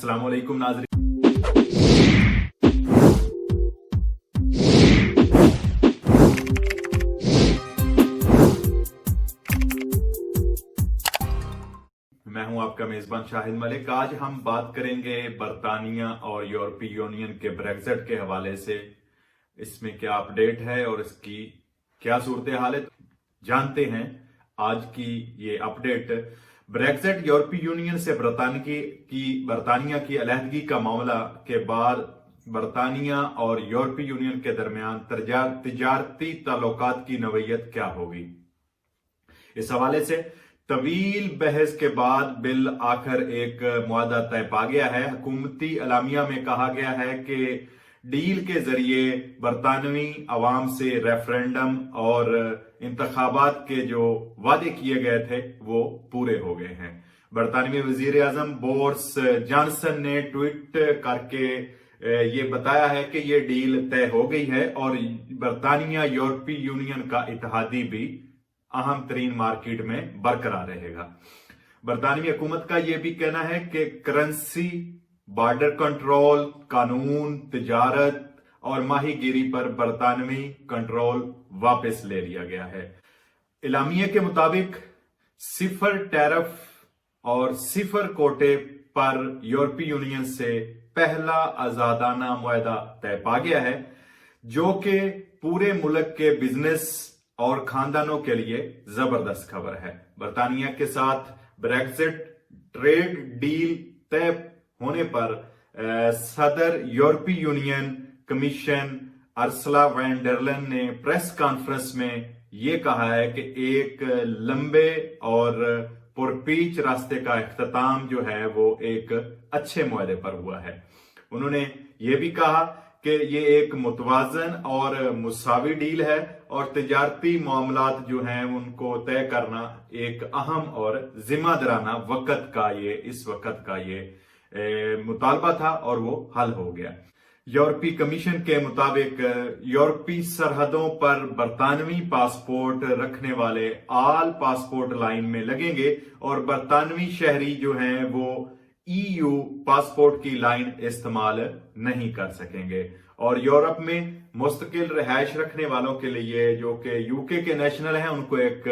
अस्सलाम वालेकुम नाज़रीन। मैं हूं आपका मेजबान शाहिद मलिक। आज हम बात करेंगे बरतानिया और यूरोपीय यूनियन के ब्रेक्जिट के हवाले से। इसमें क्या अपडेट है और इसकी क्या सूरत हाल है, जानते हैं आज की ये अपडेट। ब्रेक्जिट यूरोपीय यूनियन से बरतानिया की अलहदगी का मामला के बाद बरतानिया और यूरोपीय यूनियन के दरमियान तिजारती ताल्लुकात की नौयत क्या होगी। इस हवाले से तवील बहस के बाद बिल आखिर एक मुआहदा तय पा गया है। हुकूमती अलामिया में कहा गया है कि डील के जरिए बरतानवी अवाम से रेफरेंडम और इंतखाबात के जो वादे किए गए थे वो पूरे हो गए हैं। बरतानवी वजीर आजम बोरिस जॉनसन ने ट्वीट करके ये बताया है कि ये डील तय हो गई है और बरतानिया यूरोपीय यूनियन का इत्तेहादी भी अहम तरीन मार्केट में बरकरार रहेगा। बरतानवी हुकूमत का यह भी कहना है कि करेंसी, बॉर्डर कंट्रोल, कानून, तिजारत और माहीगीरी पर बरतानवी कंट्रोल वापस ले लिया गया है। इलामिया के मुताबिक सिफर टैरिफ और सिफर कोटे पर यूरोपीय यूनियन से पहला आजादाना मुआहदा तय पा गया है, जो कि पूरे मुल्क के बिजनेस और खानदानों के लिए जबरदस्त खबर है। बरतानिया के साथ ब्रेक्जिट ट्रेड डील तय होने पर सदर यूरोपीय union commission Arsala van der लेyen ने प्रेस कॉन्फ्रेंस में ये कहा है कि एक लंबे और पुरपीच रास्ते का इख्तिताम जो है वो एक अच्छे मुआहदे पर हुआ है। उन्होंने ये भी कहा कि ये एक मुतवाजन और मुसावी डील है और तिजारती मामलात जो हैं उनको तय करना एक अहम और जिम्मेदाराना इस वक्त का ये मुतालबा था और वो हल हो गया। यूरोपीय कमीशन के मुताबिक यूरोपीय सरहदों पर बरतानवी पासपोर्ट रखने वाले आल पासपोर्ट लाइन में लगेंगे और बरतानवी शहरी जो हैं वो EU पासपोर्ट की लाइन इस्तेमाल नहीं कर सकेंगे और यूरोप में मुस्तकिल रिहाइश रखने वालों के लिए जो कि यूके के नेशनल हैं उनको एक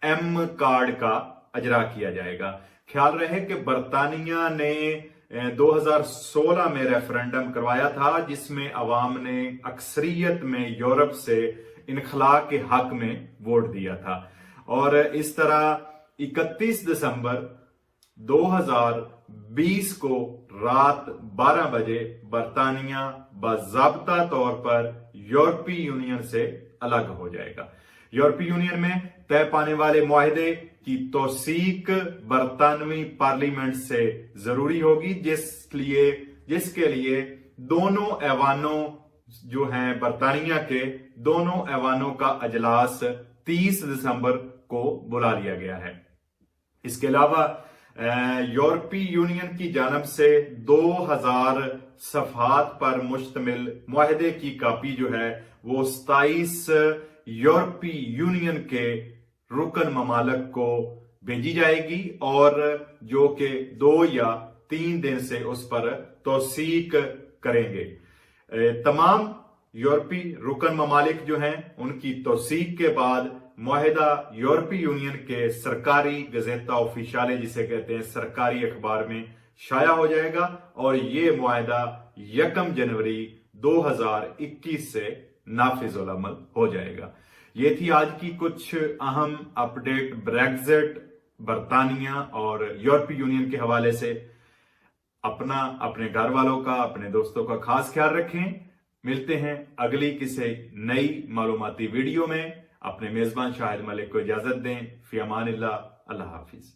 M कार्ड का अजरा किया जाएगा। ख्याल रहे कि बरतानिया ने 2016 में रेफरेंडम करवाया था जिसमें अवाम ने अक्सरियत में यूरोप से इनखला के हक में वोट दिया था और इस तरह 31 दिसंबर 2020 को रात 12 बजे बरतानिया बाज़ाब्ता तौर पर यूरोपीय यूनियन से अलग हो जाएगा। यूरोपीय यूनियन में तय पाने वाले मुआहदे की तौसीक बरतानवी पार्लियामेंट से जरूरी होगी, जिसके लिए दोनों ऐवानों जो हैं बरतानिया के दोनों ऐवानों का अजलास 30 दिसंबर को बुला लिया गया है। इसके अलावा यूरोपीय यूनियन की जानब से 2000 सफहात पर मुश्तमिल मुआहदे की कापी जो है वो 27 यूरोपीय यूनियन के रुकन ममालक को भेजी जाएगी और जो कि 2 या 3 दिन से उस पर तौसीक करेंगे। तमाम यूरोपीय रुकन ममालिक जो हैं उनकी तौसीक के बाद मुआहिदा यूरोपीय यूनियन के सरकारी गजेटा ऑफिशियाले जिसे कहते हैं सरकारी अखबार में शाया हो जाएगा और ये मुआहिदा 1 जनवरी 2021 से नाफिजुल अमल हो जाएगा। ये थी आज की कुछ अहम अपडेट ब्रेक्जिट, बरतानिया और यूरोपीय यूनियन के हवाले से। अपने घर वालों का, अपने दोस्तों का खास ख्याल रखें। मिलते हैं अगली किसी नई मालूमाती वीडियो में। अपने मेजबान शाहिद मलिक को इजाजत दें। फी अमानिल्लाह। अल्लाह हाफिज।